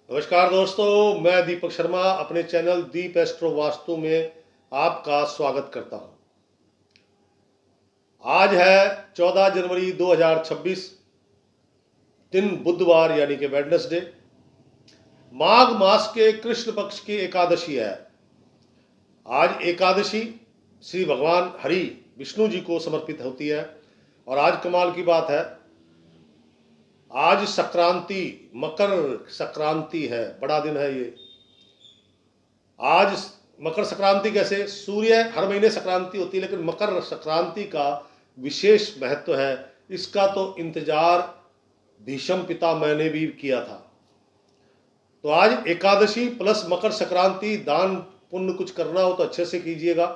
नमस्कार दोस्तों, मैं दीपक शर्मा अपने चैनल दीप एस्ट्रो वास्तु में आपका स्वागत करता हूं। आज है 14 जनवरी 2026, दिन बुधवार यानी कि वेडनेसडे। माघ मास के कृष्ण पक्ष की एकादशी है। आज एकादशी श्री भगवान हरि विष्णु जी को समर्पित होती है। और आज कमाल की बात है, आज संक्रांति, मकर संक्रांति है। बड़ा दिन है ये। आज मकर संक्रांति कैसे, सूर्य हर महीने संक्रांति होती है, लेकिन मकर संक्रांति का विशेष महत्व है। इसका तो इंतजार भीष्म पितामह भी किया था। तो आज एकादशी प्लस मकर संक्रांति, दान पुण्य कुछ करना हो तो अच्छे से कीजिएगा,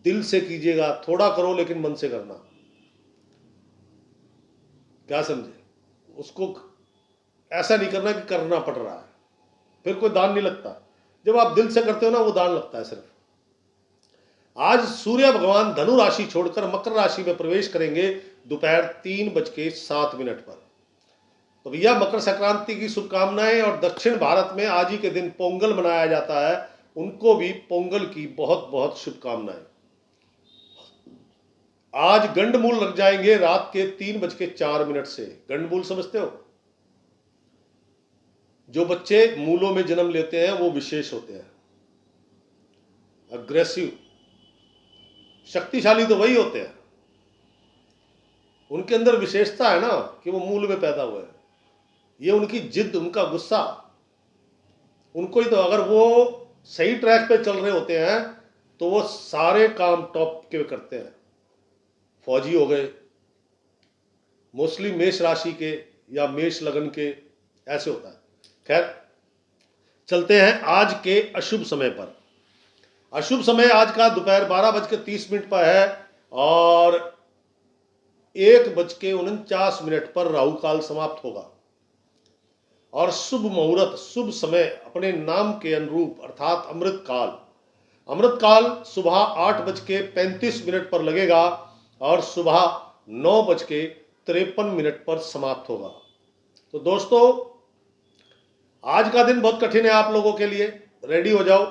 दिल से कीजिएगा। थोड़ा करो लेकिन मन से करना। क्या समझे? उसको ऐसा नहीं करना कि करना पड़ रहा है, फिर कोई दान नहीं लगता। जब आप दिल से करते हो ना, वो दान लगता है सिर्फ। आज सूर्य भगवान धनु राशि छोड़कर मकर राशि में प्रवेश करेंगे दोपहर 3:07 पर। तो भैया मकर संक्रांति की शुभकामनाएं। और दक्षिण भारत में आज ही के दिन पोंगल मनाया जाता है, उनको भी पोंगल की बहुत बहुत शुभकामनाएं। आज गंडमूल लग जाएंगे रात के 3:04 से। गंडमूल समझते हो? जो बच्चे मूलों में जन्म लेते हैं वो विशेष होते हैं, अग्रेसिव, शक्तिशाली तो वही होते हैं। उनके अंदर विशेषता है ना कि वो मूल में पैदा हुए हैं। ये उनकी जिद, उनका गुस्सा, उनको ही तो, अगर वो सही ट्रैक पे चल रहे होते हैं तो वो सारे काम टॉप के करते हैं। फौजी हो गए, मोस्टली मेष राशि के या मेष लगन के, ऐसे होता है। खैर, चलते हैं आज के अशुभ समय पर। अशुभ समय आज का दोपहर 12:30 पर है और 1:49 पर राहु काल समाप्त होगा। और शुभ मुहूर्त, शुभ समय अपने नाम के अनुरूप अर्थात अमृत काल। अमृत काल सुबह 8:35 पर लगेगा और सुबह 9:53 पर समाप्त होगा। तो दोस्तों, आज का दिन बहुत कठिन है आप लोगों के लिए। रेडी हो जाओ,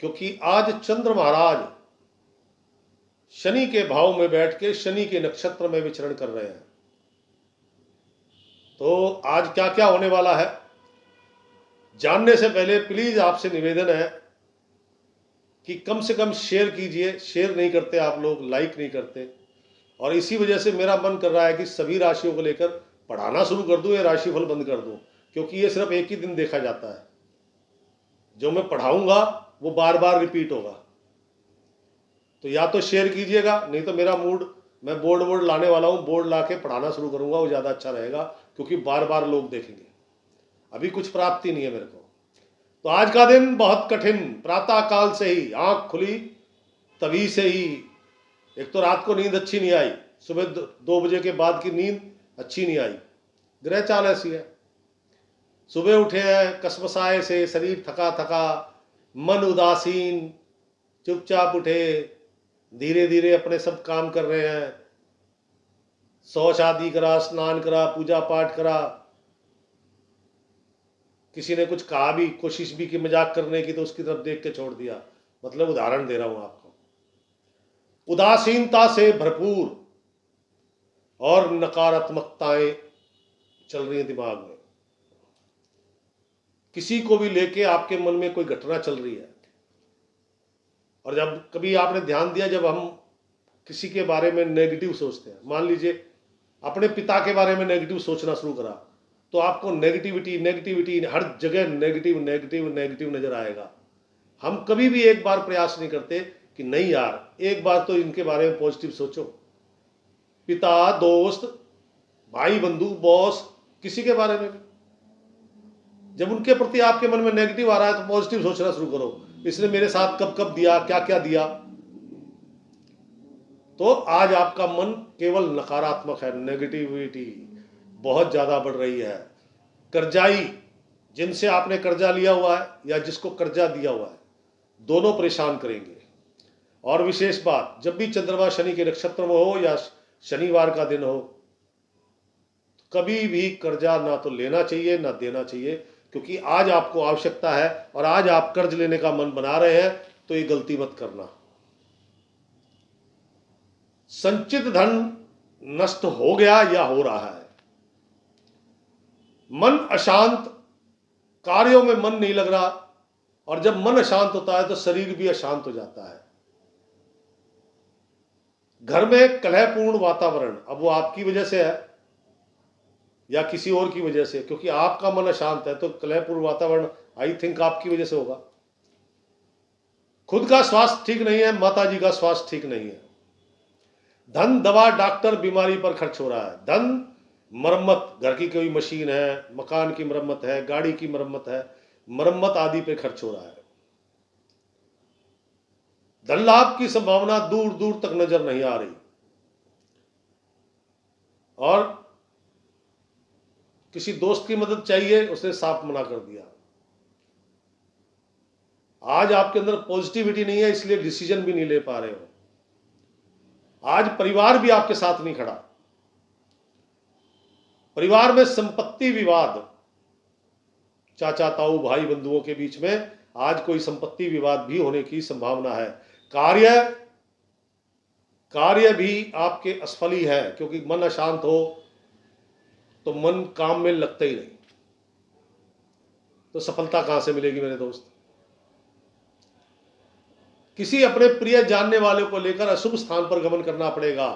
क्योंकि आज चंद्र महाराज शनि के भाव में बैठ के शनि के नक्षत्र में विचरण कर रहे हैं। तो आज क्या क्या होने वाला है, जानने से पहले प्लीज आपसे निवेदन है कि कम से कम शेयर कीजिए। शेयर नहीं करते आप लोग, लाइक नहीं करते, और इसी वजह से मेरा मन कर रहा है कि सभी राशियों को लेकर पढ़ाना शुरू कर दूं या राशिफल बंद कर दूं, क्योंकि ये सिर्फ एक ही दिन देखा जाता है। जो मैं पढ़ाऊंगा वो बार बार रिपीट होगा। तो या तो शेयर कीजिएगा, नहीं तो मेरा मूड, मैं बोर्ड लाने वाला हूं, बोर्ड ला के पढ़ाना शुरू करूंगा, वो ज़्यादा अच्छा रहेगा, क्योंकि बार बार लोग देखेंगे। अभी कुछ प्राप्ति नहीं है मेरे को। तो आज का दिन बहुत कठिन। प्रातः काल से ही आंख खुली तभी से ही, एक तो रात को नींद अच्छी नहीं आई, सुबह 2 बजे के बाद की नींद अच्छी नहीं आई। ग्रह चाल ऐसी है। सुबह उठे हैं कसमसाए से, शरीर थका थका, मन उदासीन, चुपचाप उठे, धीरे धीरे अपने सब काम कर रहे हैं। शौच आदि करा, स्नान करा, पूजा पाठ करा। किसी ने कुछ कहा भी, कोशिश भी की मजाक करने की, तो उसकी तरफ देख के छोड़ दिया। मतलब उदाहरण दे रहा हूं आपको। उदासीनता से भरपूर और नकारात्मकताएं चल रही हैं दिमाग में। किसी को भी लेके आपके मन में कोई घटना चल रही है। और जब कभी आपने ध्यान दिया, जब हम किसी के बारे में नेगेटिव सोचते हैं, मान लीजिए अपने पिता के बारे में नेगेटिव सोचना शुरू करा, तो आपको नेगेटिविटी नेगेटिविटी हर जगह नेगेटिव नेगेटिव नेगेटिव नजर आएगा। हम कभी भी एक बार प्रयास नहीं करते कि नहीं यार, एक बार तो इनके बारे में पॉजिटिव सोचो। पिता, दोस्त, भाई, बंधु, बॉस, किसी के बारे में भी जब उनके प्रति आपके मन में नेगेटिव आ रहा है तो पॉजिटिव सोचना शुरू करो। इसने मेरे साथ कब कब दिया, क्या क्या दिया। तो आज आपका मन केवल नकारात्मक है, नेगेटिविटी बहुत ज्यादा बढ़ रही है। कर्जाई, जिनसे आपने कर्जा लिया हुआ है या जिसको कर्जा दिया हुआ है, दोनों परेशान करेंगे। और विशेष बात, जब भी चंद्रमा शनि के नक्षत्र में हो या शनिवार का दिन हो, कभी भी कर्जा ना तो लेना चाहिए ना देना चाहिए, क्योंकि आज आपको आवश्यकता है और आज आप कर्ज लेने का मन बना रहे हैं, तो ये गलती मत करना। संचित धन नष्ट हो गया या हो रहा है, मन अशांत, कार्यों में मन नहीं लग रहा, और जब मन अशांत होता है तो शरीर भी अशांत हो जाता है। घर में कलहपूर्ण वातावरण, अब वो आपकी वजह से है या किसी और की वजह से, क्योंकि आपका मन अशांत है तो कलहपूर्ण वातावरण आई थिंक आपकी वजह से होगा। खुद का स्वास्थ्य ठीक नहीं है, माता जी का स्वास्थ्य ठीक नहीं है। धन, दवा, डॉक्टर, बीमारी पर खर्च हो रहा है। धन, मरम्मत, घर की कोई मशीन है, मकान की मरम्मत है, गाड़ी की मरम्मत है, मरम्मत आदि पे खर्च हो रहा है। धन लाभ की संभावना दूर दूर तक नजर नहीं आ रही, और किसी दोस्त की मदद चाहिए, उसने साफ मना कर दिया। आज आपके अंदर पॉजिटिविटी नहीं है, इसलिए डिसीजन भी नहीं ले पा रहे हो। आज परिवार भी आपके साथ नहीं खड़ा। परिवार में संपत्ति विवाद, चाचा ताऊ भाई बंधुओं के बीच में आज कोई संपत्ति विवाद भी होने की संभावना है। कार्य भी आपके असफल ही है, क्योंकि मन अशांत हो तो मन काम में लगता ही नहीं, तो सफलता कहां से मिलेगी मेरे दोस्त। किसी अपने प्रिय जानने वाले को लेकर अशुभ स्थान पर गमन करना पड़ेगा।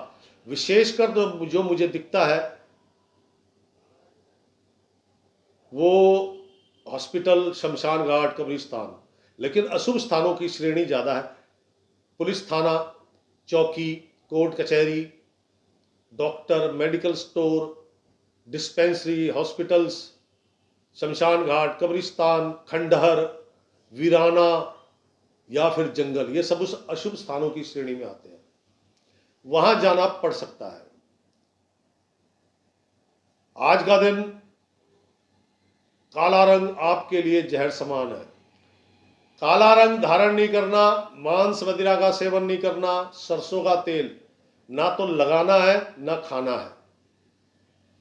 विशेषकर जो मुझे दिखता है वो हॉस्पिटल, शमशान घाट, कब्रिस्तान, लेकिन अशुभ स्थानों की श्रेणी ज्यादा है। पुलिस थाना, चौकी, कोर्ट कचहरी, doctor, medical store, dispensary, hospitals, शमशान घाट, कब्रिस्तान, खंडहर, वीराना या फिर जंगल, ये सब उस अशुभ स्थानों की श्रेणी में आते हैं। वहां जाना पड़ सकता है। आज का दिन काला रंग आपके लिए जहर समान है। काला रंग धारण नहीं करना, मांस मदिरा का सेवन नहीं करना, सरसों का तेल ना तो लगाना है ना खाना है।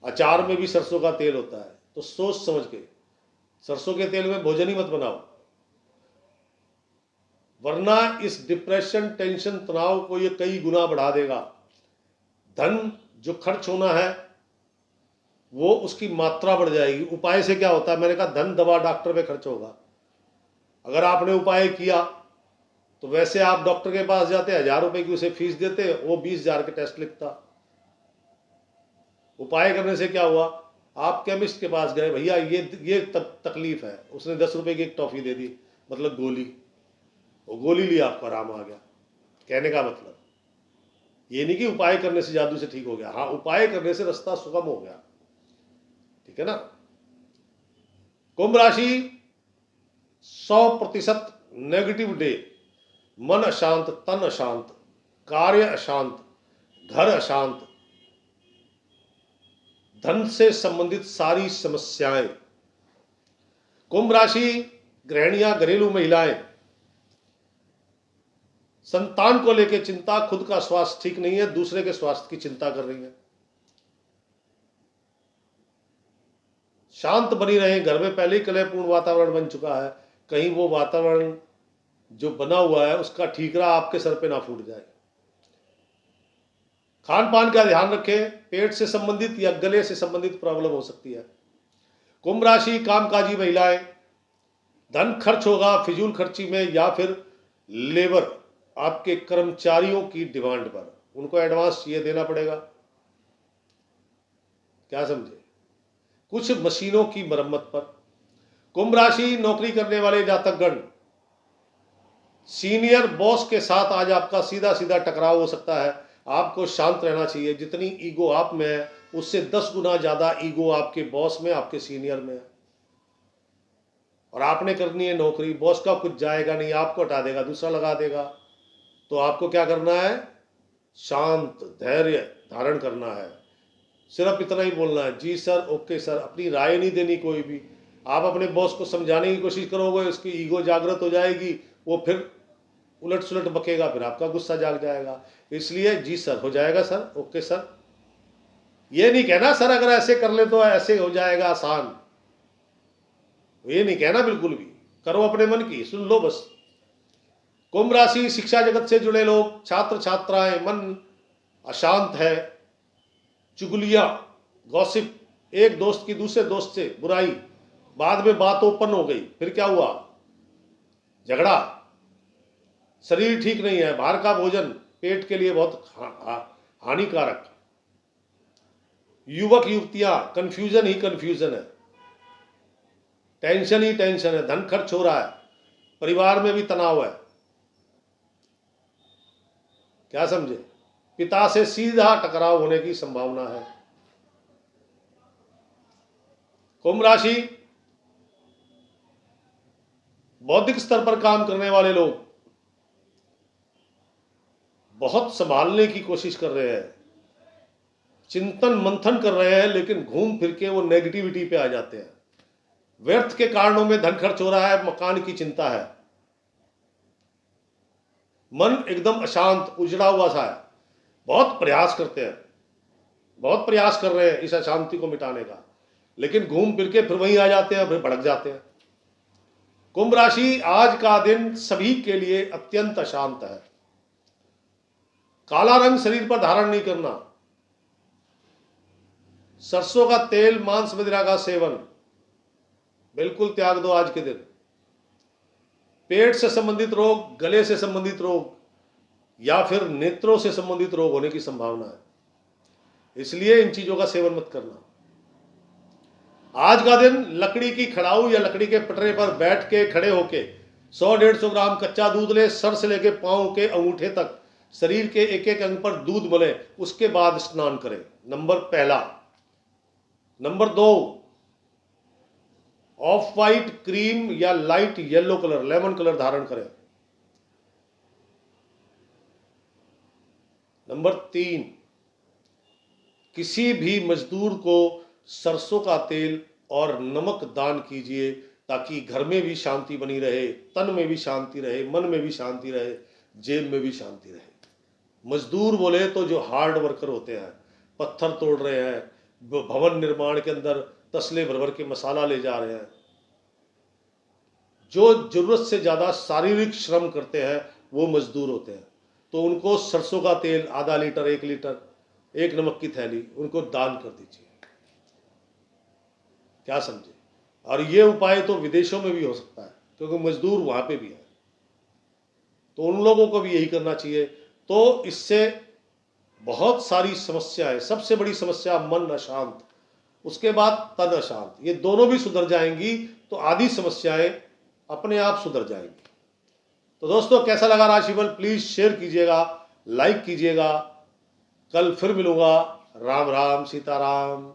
अचार में भी सरसों का तेल होता है, तो सोच समझ के सरसों के तेल में भोजन ही मत बनाओ, वरना इस डिप्रेशन, टेंशन, तनाव को ये कई गुना बढ़ा देगा। धन जो खर्च होना है वो उसकी मात्रा बढ़ जाएगी। उपाय से क्या होता है, मैंने कहा धन, दवा, डॉक्टर पे खर्च होगा। अगर आपने उपाय किया तो वैसे आप डॉक्टर के पास जाते, 1000 रुपए की उसे फीस देते, वो 20,000 के टेस्ट लिखता। उपाय करने से क्या हुआ, आप केमिस्ट के पास गए, भैया ये तकलीफ है, उसने 10 रुपए की एक टॉफी दे दी, मतलब गोली, वो गोली ली, आपको आराम आ गया। कहने का मतलब ये नहीं कि उपाय करने से जादू से ठीक हो गया, हाँ उपाय करने से रास्ता सुगम हो गया, ठीक है ना। कुंभ राशि 100% नेगेटिव डे। मन अशांत, तन अशांत, कार्य अशांत, घर अशांत, धन से संबंधित सारी समस्याएं। कुंभ राशि गृहिणियां, घरेलू महिलाएं, संतान को लेकर चिंता, खुद का स्वास्थ्य ठीक नहीं है, दूसरे के स्वास्थ्य की चिंता कर रही है। शांत बनी रहे। घर में पहले ही कलहपूर्ण वातावरण बन चुका है, कहीं वो वातावरण जो बना हुआ है उसका ठीकरा आपके सर पे ना फूट जाए। खान पान का ध्यान रखें, पेट से संबंधित या गले से संबंधित प्रॉब्लम हो सकती है। कुंभ राशि कामकाजी महिलाएं, धन खर्च होगा फिजूल खर्ची में या फिर लेबर, आपके कर्मचारियों की डिमांड पर, उनको एडवांस ये देना पड़ेगा। क्या समझे, कुछ मशीनों की मरम्मत पर। कुंभ राशि नौकरी करने वाले जातकगण, सीनियर बॉस के साथ आज आपका सीधा सीधा टकराव हो सकता है। आपको शांत रहना चाहिए। जितनी ईगो आप में है उससे 10 गुना ज्यादा ईगो आपके बॉस में, आपके सीनियर में है। और आपने करनी है नौकरी, बॉस का कुछ जाएगा नहीं, आपको हटा देगा, दूसरा लगा देगा। तो आपको क्या करना है, शांत धैर्य धारण करना है। सिर्फ इतना ही बोलना है, जी सर, ओके सर। अपनी राय नहीं देनी कोई भी। आप अपने बॉस को समझाने की कोशिश करोगे, उसकी ईगो जागृत हो जाएगी, वो फिर उलट सुलट बकेगा, फिर आपका गुस्सा जाग जाएगा। इसलिए जी सर, हो जाएगा सर, ओके सर, ये नहीं कहना सर अगर ऐसे कर ले तो ऐसे हो जाएगा आसान, ये नहीं कहना बिल्कुल भी। करो अपने मन की, सुन लो बस। कुंभ राशि, शिक्षा जगत से जुड़े लोग, छात्र छात्राएं, मन अशांत है, चुगलियां, गॉसिप, एक दोस्त की दूसरे दोस्त से बुराई, बाद में बात ओपन हो गई, फिर क्या हुआ, झगड़ा, शरीर ठीक नहीं है, बाहर का भोजन पेट के लिए बहुत हानिकारक, युवक युवतियां, कंफ्यूजन ही कंफ्यूजन है, टेंशन ही टेंशन है, धन खर्च हो रहा है, परिवार में भी तनाव है, क्या समझे, पिता से सीधा टकराव होने की संभावना है। कुंभ राशि, बौद्धिक स्तर पर काम करने वाले लोग बहुत संभालने की कोशिश कर रहे हैं, चिंतन मंथन कर रहे हैं, लेकिन घूम फिर के वो नेगेटिविटी पे आ जाते हैं। व्यर्थ के कारणों में धन खर्च हो रहा है, मकान की चिंता है, मन एकदम अशांत उजड़ा हुआ सा है, बहुत प्रयास करते हैं, बहुत प्रयास कर रहे हैं इस अशांति को मिटाने का, लेकिन घूम फिर के फिर वहीं आ जाते हैं, फिर भड़क जाते हैं। कुंभ राशि, आज का दिन सभी के लिए अत्यंत अशांत है। काला रंग शरीर पर धारण नहीं करना, सरसों का तेल, मांस मदिरा का सेवन बिल्कुल त्याग दो आज के दिन। पेट से संबंधित रोग, गले से संबंधित रोग या फिर नेत्रों से संबंधित रोग होने की संभावना है, इसलिए इन चीजों का सेवन मत करना। आज का दिन लकड़ी की खड़ाऊ या लकड़ी के पटरे पर बैठ के खड़े होके 100-150 ग्राम कच्चा दूध ले, सर से लेके पांव के अंगूठे तक शरीर के एक एक अंग पर दूध मले, उसके बाद स्नान करें। नंबर पहला। नंबर 2, ऑफ वाइट क्रीम या light yellow colour, lemon colour धारण करें। नंबर 3, किसी भी मजदूर को सरसों का तेल और नमक दान कीजिए, ताकि घर में भी शांति बनी रहे, तन में भी शांति रहे, मन में भी शांति रहे, जेब में भी शांति रहे। मजदूर बोले तो जो हार्ड वर्कर होते हैं, पत्थर तोड़ रहे हैं, भवन निर्माण के अंदर तसले भर भर के मसाला ले जा रहे हैं, जो जरूरत से ज्यादा शारीरिक श्रम करते हैं, वो मजदूर होते हैं। तो उनको सरसों का तेल आधा लीटर, 1 लीटर, 1 नमक की थैली उनको दान कर दीजिए, क्या समझे। और ये उपाय तो विदेशों में भी हो सकता है, क्योंकि मजदूर वहां पे भी है, तो उन लोगों को भी यही करना चाहिए। तो इससे बहुत सारी समस्याएं, सबसे बड़ी समस्या मन अशांत, उसके बाद तन अशांत, ये दोनों भी सुधर जाएंगी तो आधी समस्याएं अपने आप सुधर जाएंगी। तो दोस्तों, कैसा लगा राशिफल, प्लीज शेयर कीजिएगा, लाइक कीजिएगा। कल फिर मिलूंगा। राम राम, सीताराम।